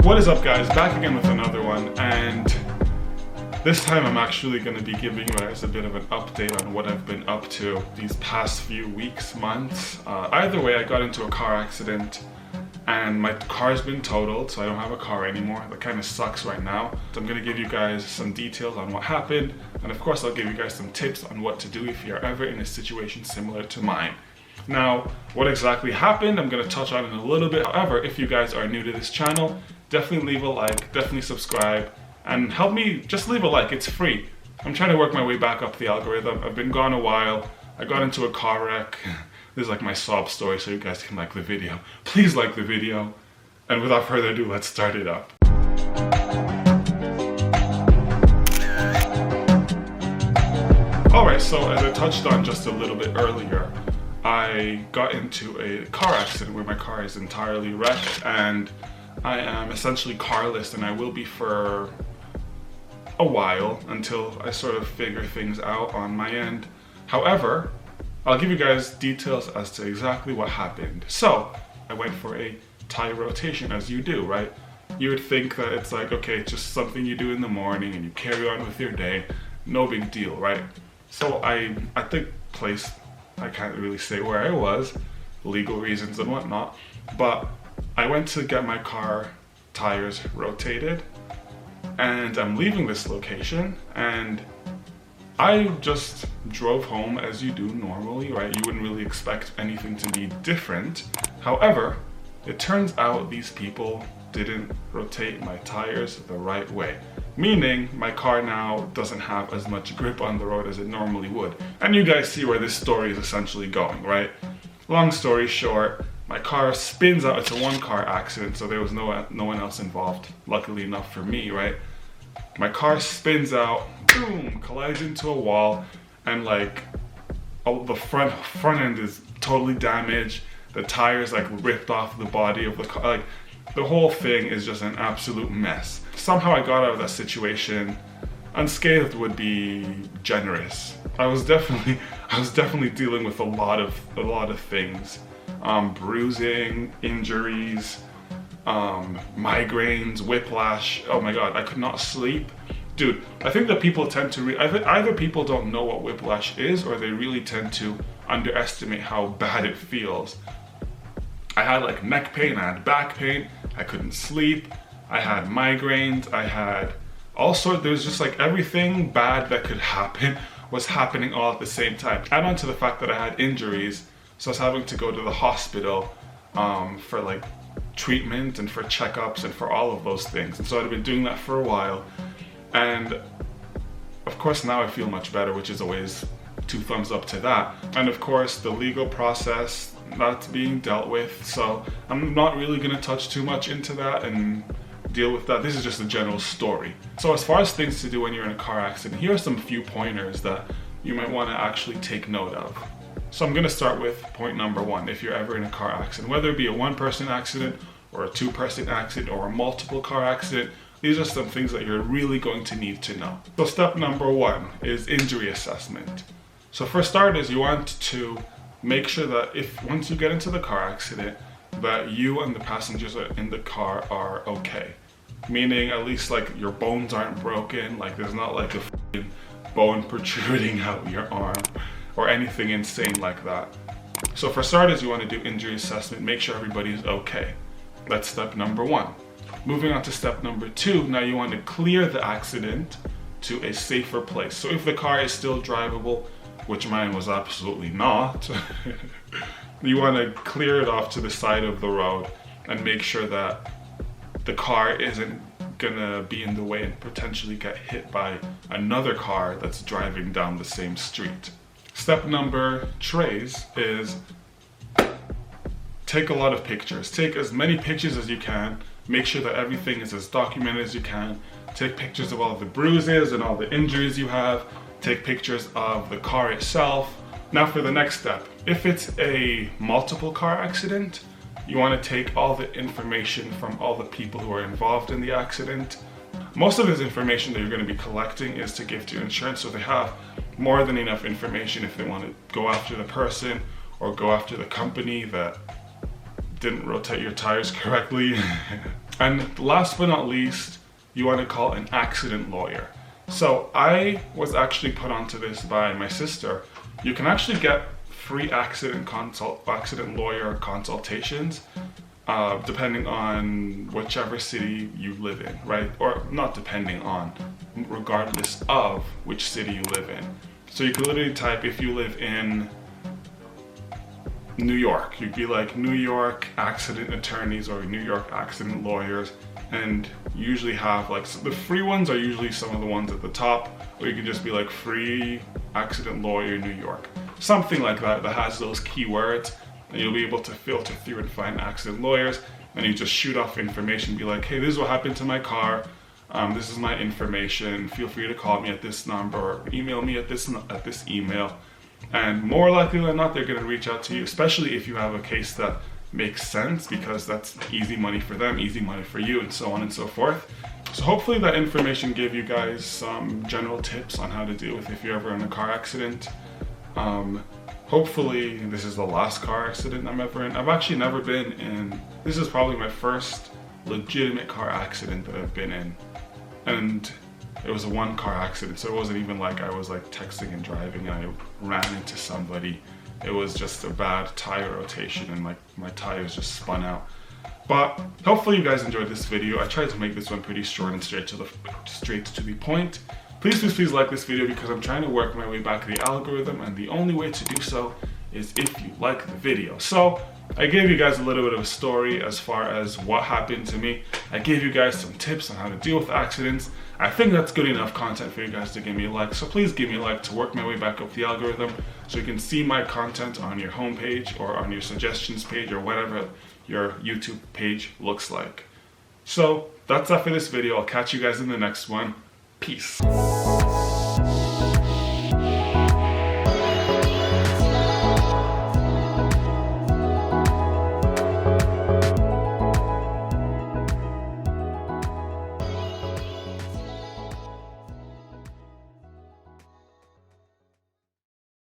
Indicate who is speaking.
Speaker 1: What is up, guys? Back again with another one, and this time I'm actually going to be giving you guys a bit of an update on what I've been up to these past few weeks, months. Either way, I got into a car accident and my car's been totaled, so I don't have a car anymore. That kind of sucks right now. So I'm going to give you guys some details on what happened, and of course I'll give you guys some tips on what to do if you're ever in a situation similar to mine. Now, what exactly happened, I'm going to touch on in a little bit. However, if you guys are new to this channel, definitely leave a like, definitely subscribe, and help me just leave a like. It's free. I'm trying to work my way back up the algorithm. I've been gone a while. I got into a car wreck. This is like my sob story, so you guys can like the video. Please like the video. And without further ado, let's start it up. Alright, so as I touched on just a little bit earlier, I got into a car accident where my car is entirely wrecked, and I am essentially carless, and I will be for a while until I sort of figure things out on my end. However, I'll give you guys details as to exactly what happened. So, I went for a tire rotation, as you do, right? You would think that it's like, okay, it's just something you do in the morning and you carry on with your day. No big deal, right? So at the place, I can't really say where I was, legal reasons and whatnot, but I went to get my car tires rotated, and I'm leaving this location, and I just drove home as you do normally, right? You wouldn't really expect anything to be different. However, it turns out these people didn't rotate my tires the right way, meaning my car now doesn't have as much grip on the road as it normally would. And you guys see where this story is essentially going, right? Long story short, my car spins out. It's a one-car accident, so there was no one else involved, luckily enough for me, right? My car spins out, boom, collides into a wall, and like, the front end is totally damaged. The tires like ripped off the body of the car. Like, the whole thing is just an absolute mess. Somehow I got out of that situation unscathed would be generous. I was definitely dealing with a lot of things. Bruising, injuries, migraines, whiplash. Oh my god, I could not sleep. Dude, I think that people tend to either people don't know what whiplash is, or they really tend to underestimate how bad it feels. I had like neck pain, I had back pain, I couldn't sleep, I had migraines, I had all sorts. There was just like everything bad that could happen was happening all at the same time. Add on to the fact that I had injuries, so I was having to go to the hospital for like treatment and for checkups and for all of those things. And so I'd been doing that for a while. And of course now I feel much better, which is always 2 thumbs up to that. And of course the legal process that's being dealt with. So I'm not really gonna touch too much into that and deal with that. This is just a general story. So as far as things to do when you're in a car accident, here are some few pointers that you might wanna actually take note of. So I'm going to start with point number 1. If you're ever in a car accident, whether it be a 1-person accident or a 2-person accident or a multiple car accident, these are some things that you're really going to need to know. So step number 1 is injury assessment. So for starters, you want to make sure that once you get into the car accident, that you and the passengers in the car are okay. Meaning at least like your bones aren't broken, like there's not like a f***ing bone protruding out your arm, or anything insane like that. So for starters, you want to do injury assessment, make sure everybody's okay. That's step number 1. Moving on to step number 2, now you want to clear the accident to a safer place. So if the car is still drivable, which mine was absolutely not, you want to clear it off to the side of the road and make sure that the car isn't gonna be in the way and potentially get hit by another car that's driving down the same street. Step number 3 is take a lot of pictures. Take as many pictures as you can. Make sure that everything is as documented as you can. Take pictures of all the bruises and all the injuries you have. Take pictures of the car itself. Now for the next step. If it's a multiple car accident, you want to take all the information from all the people who are involved in the accident. Most of this information that you're going to be collecting is to give to your insurance, so they have more than enough information if they want to go after the person or go after the company that didn't rotate your tires correctly. And last but not least, you want to call an accident lawyer. So I was actually put onto this by my sister. You can actually get free accident lawyer consultations, depending on whichever city you live in, right? Or not depending on, regardless of which city you live in. So you could literally type, if you live in New York, you'd be like New York accident attorneys or New York accident lawyers, and you usually have like, so the free ones are usually some of the ones at the top, or you can just be like free accident lawyer New York, something like that that has those keywords, and you'll be able to filter through and find accident lawyers, and you just shoot off information, be like, hey, this is what happened to my car, this is my information, feel free to call me at this number or email me at this email. And more likely than not, they're going to reach out to you, especially if you have a case that makes sense, because that's easy money for them, easy money for you, and so on and so forth. So hopefully that information gave you guys some general tips on how to deal with if you're ever in a car accident. Hopefully this is the last car accident I'm ever in. I've actually never been in, this is probably my first legitimate car accident that I've been in. And it was a one car accident, so it wasn't even like I was like texting and driving and I ran into somebody. It was just a bad tire rotation and like my tires just spun out. But hopefully you guys enjoyed this video. I tried to make this one pretty short and straight to the point. Please like this video, because I'm trying to work my way back to the algorithm, and the only way to do so is if you like the video. So I gave you guys a little bit of a story as far as what happened to me. I gave you guys some tips on how to deal with accidents. I think that's good enough content for you guys to give me a like. So please give me a like to work my way back up the algorithm, so you can see my content on your homepage or on your suggestions page or whatever your YouTube page looks like. So that's that for this video. I'll catch you guys in the next one. Peace.